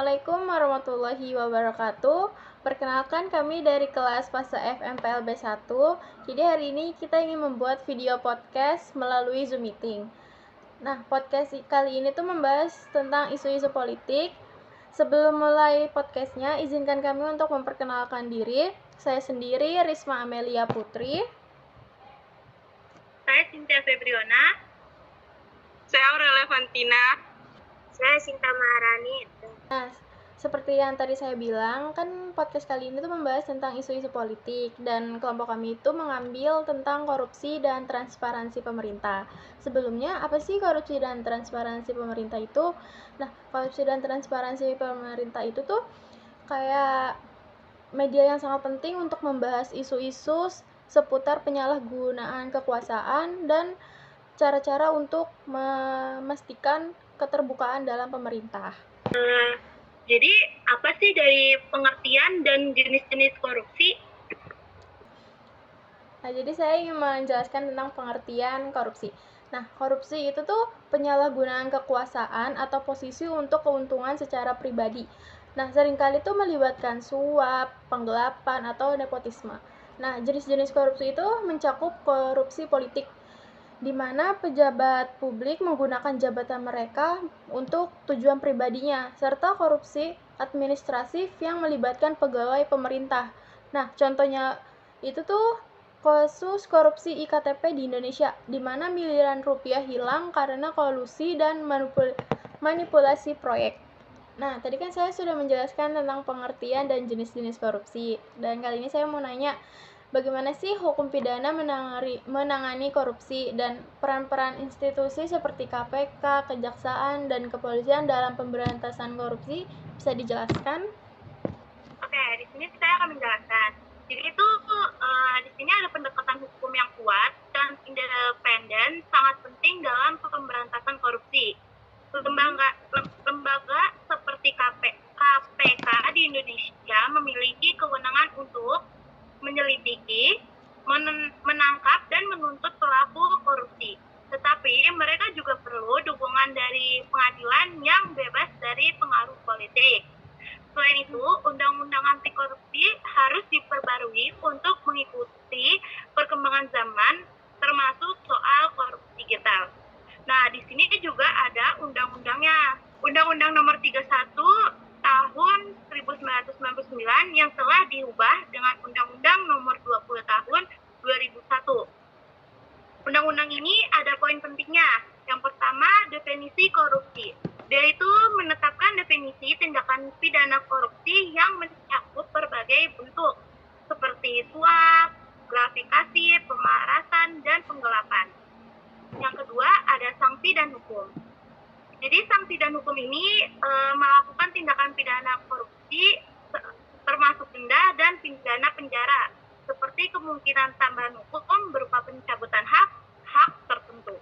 Assalamualaikum warahmatullahi wabarakatuh. Perkenalkan kami dari kelas fase FMPLB 1. Jadi hari ini kita ingin membuat video podcast melalui Zoom meeting. Nah, podcast kali ini tuh membahas tentang isu-isu politik. Sebelum mulai podcastnya, izinkan kami untuk memperkenalkan diri. Saya sendiri Risma Amelia Putri. Saya Cynthia Febriona. Saya Aurelia Fantina. Saya Sinta Maharani. Nah, seperti yang tadi saya bilang, kan podcast kali ini tuh membahas tentang isu-isu politik, dan kelompok kami itu mengambil tentang korupsi dan transparansi pemerintah. Sebelumnya, apa sih korupsi dan transparansi pemerintah itu? Nah, korupsi dan transparansi pemerintah itu tuh kayak media yang sangat penting untuk membahas isu-isu seputar penyalahgunaan kekuasaan dan cara-cara untuk memastikan keterbukaan dalam pemerintah. Jadi, apa sih dari pengertian dan jenis-jenis korupsi? Nah, jadi saya ingin menjelaskan tentang pengertian korupsi. Nah, korupsi itu tuh penyalahgunaan kekuasaan atau posisi untuk keuntungan secara pribadi. Nah, seringkali itu melibatkan suap, penggelapan, atau nepotisme. Nah, jenis-jenis korupsi itu mencakup korupsi politik, di mana pejabat publik menggunakan jabatan mereka untuk tujuan pribadinya, serta korupsi administratif yang melibatkan pegawai pemerintah. Nah, contohnya itu tuh kasus korupsi IKTP di Indonesia, di mana miliaran rupiah hilang karena kolusi dan manipulasi proyek. Nah, tadi kan saya sudah menjelaskan tentang pengertian dan jenis-jenis korupsi, dan kali ini saya mau nanya, bagaimana sih hukum pidana menangani korupsi dan peran-peran institusi seperti KPK, Kejaksaan, dan Kepolisian dalam pemberantasan korupsi? Bisa dijelaskan? Oke, di sini saya akan menjelaskan. Jadi itu di sini ada pendekatan hukum yang kuat dan independen sangat penting dalam pemberantasan korupsi. Lembaga seperti KPK di Indonesia memiliki kewenangan untuk menyelidiki, menangkap, dan menuntut pelaku korupsi. Tetapi mereka juga perlu dukungan dari pengadilan yang bebas dari pengaruh politik. Selain itu, undang-undang anti korupsi harus diperbarui untuk mengikuti perkembangan zaman, termasuk soal korupsi digital. Nah, di sini juga ada undang-undangnya. Undang-Undang Nomor 31 tahun 1999 yang telah diubah dengan Undang-Undang Nomor 20 tahun 2001. Undang-undang ini ada poin pentingnya. Yang pertama, definisi korupsi. Dia itu menetapkan definisi tindakan pidana korupsi yang mencakup berbagai bentuk, seperti suap, gratifikasi, pemerasan, dan penggelapan. Yang kedua, ada sanksi dan hukum. Jadi sanksi dan hukum ini melakukan tindakan pidana korupsi termasuk denda dan pidana penjara, seperti kemungkinan tambahan hukum berupa pencabutan hak tertentu.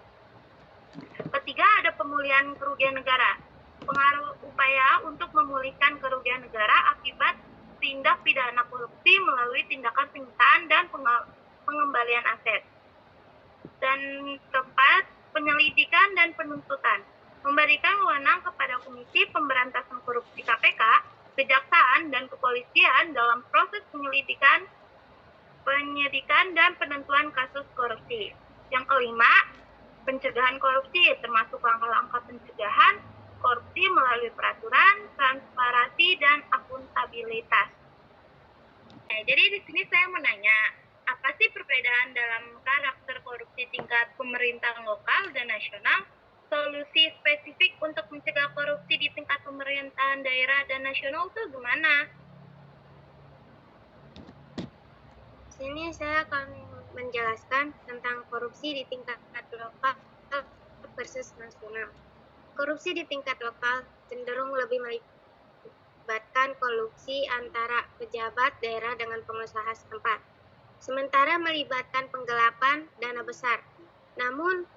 Ketiga, ada pemulihan kerugian negara. Pengaruh upaya untuk memulihkan kerugian negara akibat tindak pidana korupsi melalui tindakan penyitaan dan pengembalian aset. Dan keempat, penyelidikan dan penuntutan. Memberikan wewenang kepada Komisi Pemberantasan Korupsi KPK, Kejaksaan, dan Kepolisian dalam proses penyelidikan, penyidikan, dan penentuan kasus korupsi. Yang kelima, pencegahan korupsi, termasuk langkah-langkah pencegahan korupsi melalui peraturan, transparansi, dan akuntabilitas. Nah, jadi di sini saya menanya, apa sih perbedaan dalam karakter korupsi tingkat pemerintahan lokal dan nasional? Solusi spesifik untuk mencegah korupsi di tingkat pemerintahan daerah dan nasional itu gimana? Sini saya akan menjelaskan tentang korupsi di tingkat lokal versus nasional. Korupsi di tingkat lokal cenderung lebih melibatkan kolusi antara pejabat daerah dengan pengusaha setempat, sementara melibatkan penggelapan dana besar. Namun,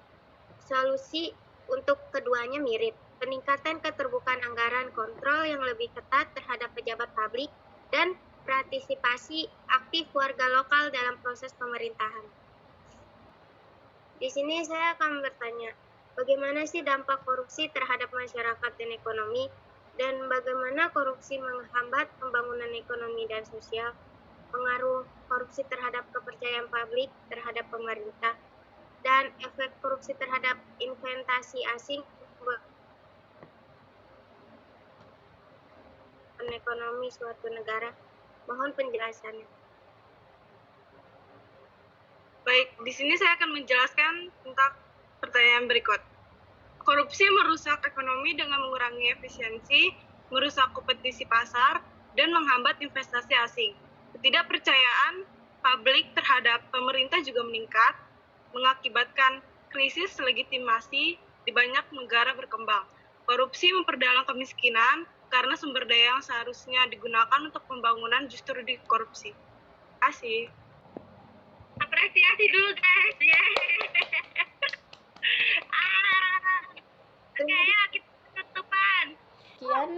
solusi untuk keduanya mirip, peningkatan keterbukaan anggaran, kontrol yang lebih ketat terhadap pejabat publik, dan partisipasi aktif warga lokal dalam proses pemerintahan. Di sini saya akan bertanya, bagaimana sih dampak korupsi terhadap masyarakat dan ekonomi? dan bagaimana korupsi menghambat pembangunan ekonomi dan sosial, pengaruh korupsi terhadap kepercayaan publik terhadap pemerintah, dan efek korupsi terhadap investasi asing ekonomi suatu negara. Mohon penjelasannya. Baik, di sini saya akan menjelaskan tentang pertanyaan berikut. Korupsi merusak ekonomi dengan mengurangi efisiensi, merusak kompetisi pasar, dan menghambat investasi asing. Ketidakpercayaan publik terhadap pemerintah juga meningkat, mengakibatkan krisis legitimasi di banyak negara berkembang. Korupsi memperdalam kemiskinan karena sumber daya yang seharusnya digunakan untuk pembangunan justru dikorupsi. Terima kasih. Apresiasi dulu guys. Oke, ayo kita tutupan. Sekian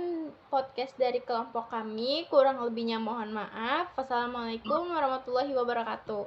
podcast dari kelompok kami, kurang lebihnya mohon maaf. Wassalamualaikum warahmatullahi wabarakatuh.